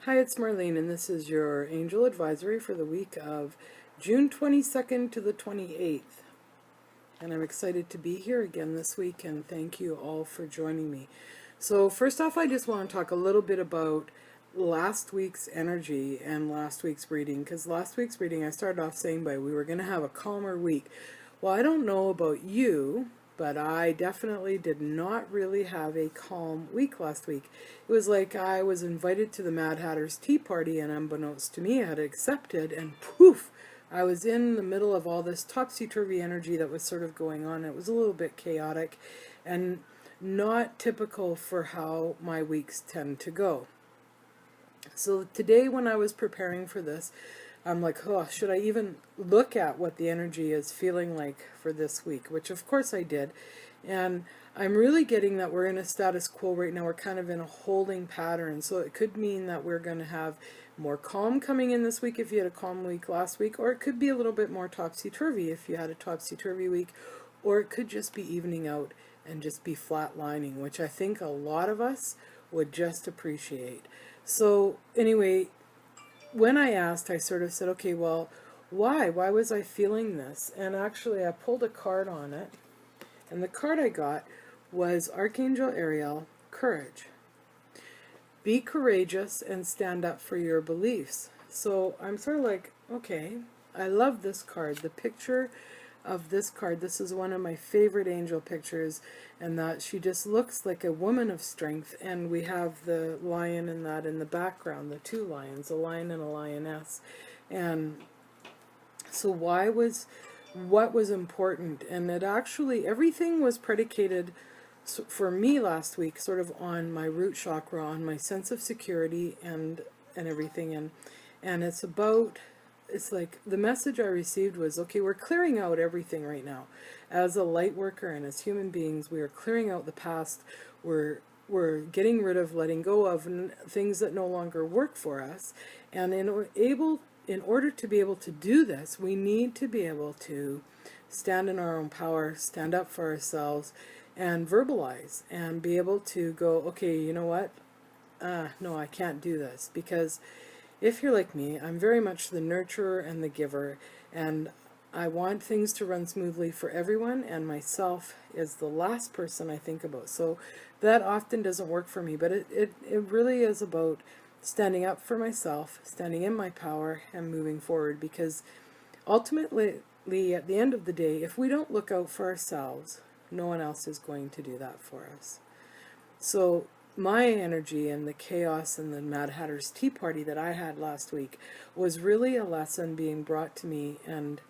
Hi, it's Marlene, and this is your angel advisory for the week of June 22nd to the 28th. And I'm excited to be here again this week, and thank you all for joining me. So first off, I just want to talk a little bit about last week's energy and last week's reading, because last week's reading I started off saying we were going to have a calmer week. Well, I don't know about you, but I definitely did not really have a calm week last week. It was like I was invited to the Mad Hatter's Tea Party, and unbeknownst to me, I had accepted, and poof, I was in the middle of all this topsy-turvy energy that was sort of going on. It was a little bit chaotic and not typical for how my weeks tend to go. So today when I was preparing for this, I'm like, oh, should I even look at what the energy is feeling like for this week? Which of course I did. And I'm really getting that we're in a status quo right now. We're kind of in a holding pattern. So it could mean that we're going to have more calm coming in this week if you had a calm week last week. Or it could be a little bit more topsy-turvy if you had a topsy-turvy week. Or it could just be evening out and just be flatlining, which I think a lot of us would just appreciate. So anyway, when I asked, I sort of said, okay, well, why? Why was I feeling this? And actually, I pulled a card on it. And the card I got was Archangel Ariel, Courage. Be courageous and stand up for your beliefs. So I'm sort of like, okay, I love this card. The picture of this card, this is one of my favorite angel pictures, and that she just looks like a woman of strength, and we have the lion and that in the background, the two lions, a lion and a lioness. And so what was important? And it actually, everything was predicated for me last week sort of on my root chakra, on my sense of security and everything. And it's like the message I received was, okay, we're clearing out everything right now. As a light worker and as human beings, we are clearing out the past. We're getting rid of, letting go of things that no longer work for us. And in order to be able to do this, we need to be able to stand in our own power, stand up for ourselves, and verbalize, and be able to go, okay, you know what? No, I can't do this, because if you're like me, I'm very much the nurturer and the giver, and I want things to run smoothly for everyone, and myself is the last person I think about. So that often doesn't work for me, but it really is about standing up for myself, standing in my power, and moving forward, because ultimately, at the end of the day, if we don't look out for ourselves, no one else is going to do that for us. So my energy and the chaos and the Mad Hatter's Tea Party that I had last week was really a lesson being brought to me, and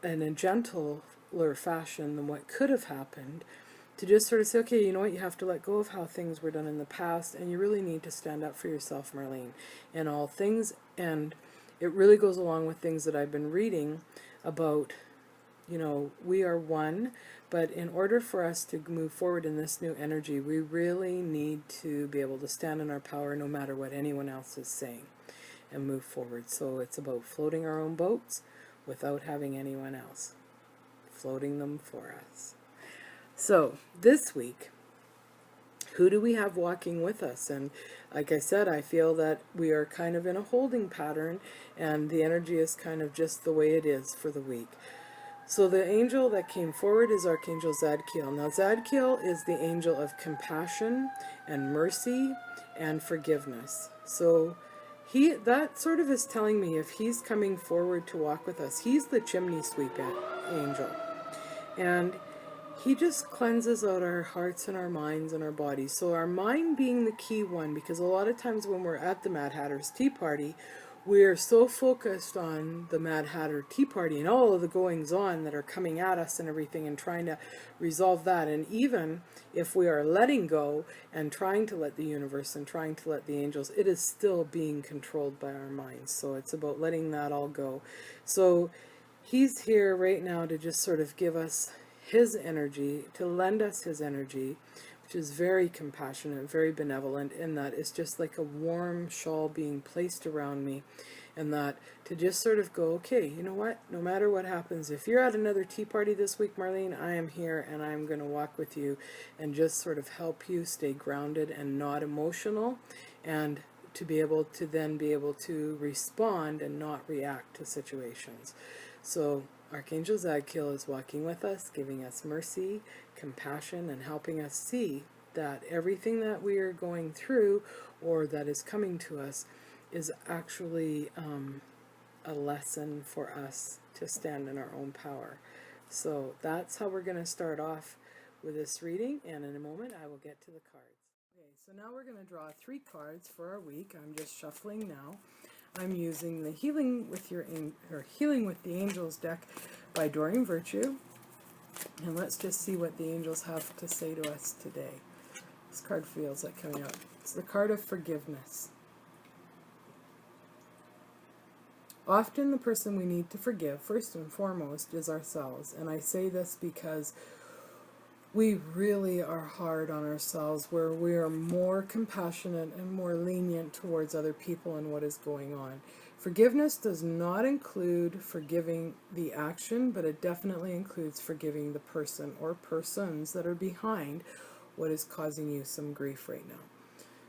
in a gentler fashion than what could have happened, to just sort of say, okay, you know what, you have to let go of how things were done in the past, and you really need to stand up for yourself, Marlene, in all things. And it really goes along with things that I've been reading about, you know, we are one, but in order for us to move forward in this new energy, we really need to be able to stand in our power no matter what anyone else is saying, and move forward. So it's about floating our own boats without having anyone else floating them for us. So this week, who do we have walking with us? And like I said, I feel that we are kind of in a holding pattern, and the energy is kind of just the way it is for the week. So the angel that came forward is Archangel Zadkiel. Now Zadkiel is the angel of compassion and mercy and forgiveness. So that sort of is telling me, if he's coming forward to walk with us, he's the chimney sweep angel. And he just cleanses out our hearts and our minds and our bodies. So our mind being the key one, because a lot of times when we're at the Mad Hatter's Tea Party, we're so focused on the Mad Hatter Tea Party and all of the goings-on that are coming at us and everything, and trying to resolve that. And even if we are letting go and trying to let the universe and trying to let the angels, it is still being controlled by our minds. So it's about letting that all go. So he's here right now to just sort of give us his energy, to lend us his energy, which is very compassionate, very benevolent, in that it's just like a warm shawl being placed around me, and that to just sort of go, okay, you know what, no matter what happens, if you're at another tea party this week, Marlene, I am here, and I'm going to walk with you and just sort of help you stay grounded and not emotional, and to be able to then be able to respond and not react to situations. So Archangel Zadkiel is walking with us, giving us mercy, compassion, and helping us see that everything that we are going through or that is coming to us is actually a lesson for us to stand in our own power. So that's how we're going to start off with this reading, and in a moment I will get to the cards. Okay, so now we're going to draw 3 cards for our week. I'm just shuffling now. I'm using the Healing with the Angels deck by Doreen Virtue. And let's just see what the angels have to say to us today. This card feels like coming out. It's the card of forgiveness. Often the person we need to forgive, first and foremost, is ourselves. And I say this because we really are hard on ourselves, where we are more compassionate and more lenient towards other people and what is going on. Forgiveness does not include forgiving the action, but it definitely includes forgiving the person or persons that are behind what is causing you some grief right now.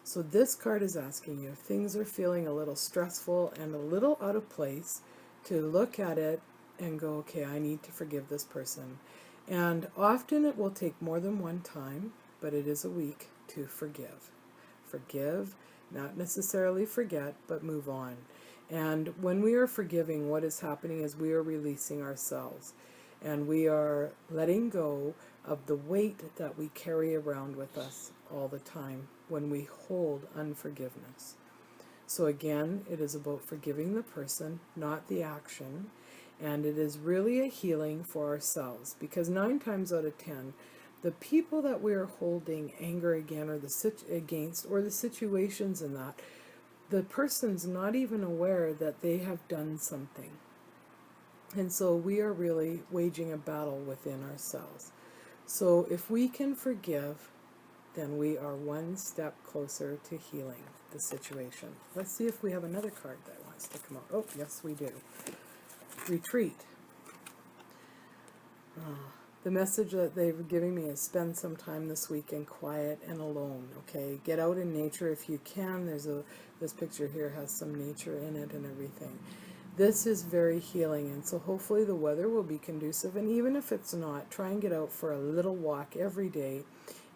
So this card is asking you, if things are feeling a little stressful and a little out of place, to look at it and go, okay, I need to forgive this person. And often it will take more than one time, but it is a week to forgive. Forgive, not necessarily forget, but move on. And when we are forgiving, what is happening is we are releasing ourselves. And we are letting go of the weight that we carry around with us all the time when we hold unforgiveness. So again, it is about forgiving the person, not the action. And it is really a healing for ourselves, because 9 times out of 10, the people that we are holding anger against, or the situations in that, the person's not even aware that they have done something. And so we are really waging a battle within ourselves. So if we can forgive, then we are one step closer to healing the situation. Let's see if we have another card that wants to come out. Oh, yes, we do. Retreat. The message that they've given me is spend some time this week in quiet and alone. Okay, get out in nature if you can. This picture here has some nature in it and everything. This is very healing, and so hopefully the weather will be conducive. And even if it's not, try and get out for a little walk every day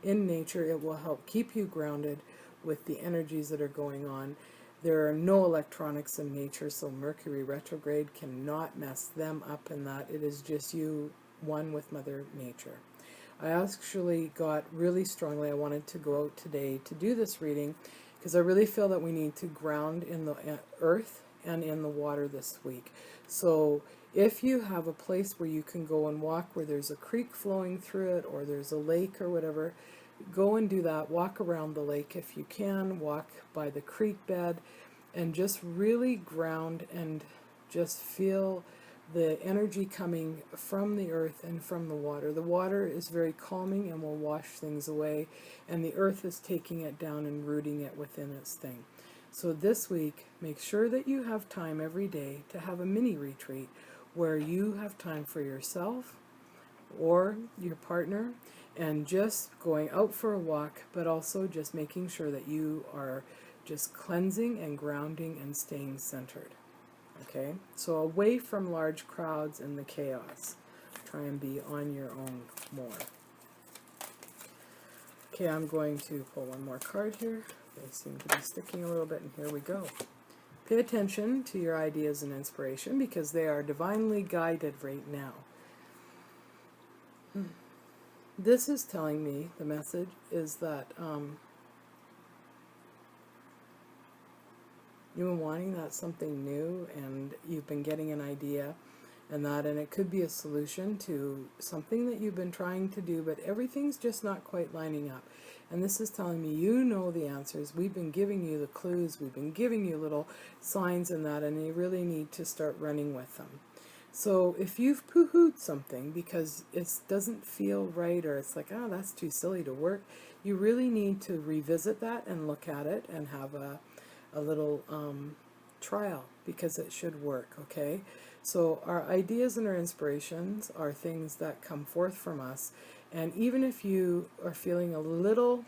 in nature. It will help keep you grounded with the energies that are going on. There are no electronics in nature, so Mercury retrograde cannot mess them up in that. It is just you, one with Mother Nature. I actually got really strongly, I wanted to go out today to do this reading, because I really feel that we need to ground in the earth and in the water this week. So if you have a place where you can go and walk, where there's a creek flowing through it, or there's a lake or whatever, go and do that. Walk around the lake if you can, walk by the creek bed, and just really ground and just feel the energy coming from the earth and from the water. The water is very calming and will wash things away, and the earth is taking it down and rooting it within its thing. So this week, make sure that you have time every day to have a mini retreat where you have time for yourself or your partner, and just going out for a walk, but also just making sure that you are just cleansing and grounding and staying centered. Okay, so away from large crowds and the chaos. Try and be on your own more. Okay, I'm going to pull one more card here. They seem to be sticking a little bit, and here we go. Pay attention to your ideas and inspiration, because they are divinely guided right now. This is telling me, the message is that you've been wanting that something new, and you've been getting an idea, and it could be a solution to something that you've been trying to do, but everything's just not quite lining up. And this is telling me you know the answers. We've been giving you the clues, we've been giving you little signs and you really need to start running with them. So if you've poo-hooed something because it doesn't feel right, or it's like, oh, that's too silly to work, you really need to revisit that and look at it and have a little trial, because it should work, okay? So our ideas and our inspirations are things that come forth from us, and even if you are feeling a little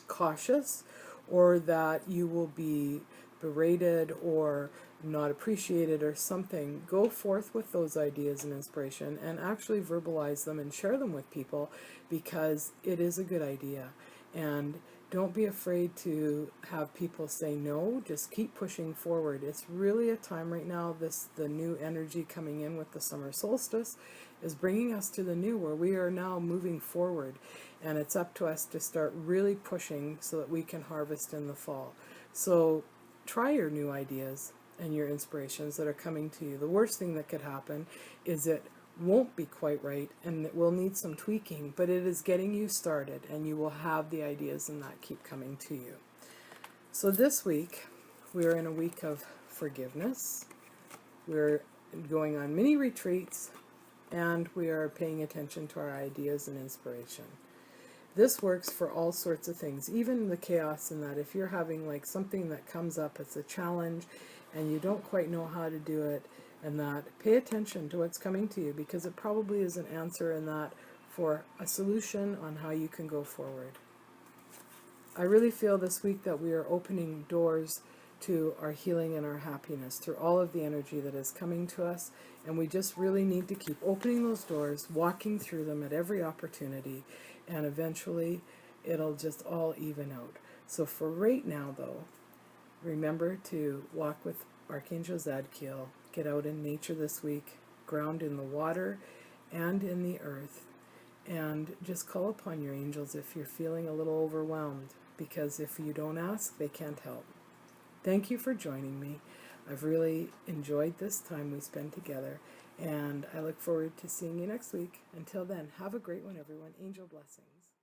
cautious or that you will be berated or not appreciated or something, go forth with those ideas and inspiration and actually verbalize them and share them with people, because it is a good idea. And don't be afraid to have people say no. Just keep pushing forward. It's really a time right now, the new energy coming in with the summer solstice is bringing us to the new, where we are now moving forward, and it's up to us to start really pushing so that we can harvest in the fall. So try your new ideas and your inspirations that are coming to you. The worst thing that could happen is it won't be quite right and it will need some tweaking, but it is getting you started, and you will have the ideas and that keep coming to you. So this week we are in a week of forgiveness. We're going on mini retreats, and we are paying attention to our ideas and inspiration. This works for all sorts of things, even the chaos in that if you're having like something that comes up, it's a challenge and you don't quite know how to do it, and that, pay attention to what's coming to you, because it probably is an answer in that for a solution on how you can go forward. I really feel this week that we are opening doors to our healing and our happiness through all of the energy that is coming to us, and we just really need to keep opening those doors, walking through them at every opportunity, and eventually it'll just all even out. So for right now though, remember to walk with Archangel Zadkiel, get out in nature this week, ground in the water and in the earth, and just call upon your angels if you're feeling a little overwhelmed, because if you don't ask, they can't help. Thank you for joining me. I've really enjoyed this time we spent together, and I look forward to seeing you next week. Until then, have a great one, everyone. Angel blessings.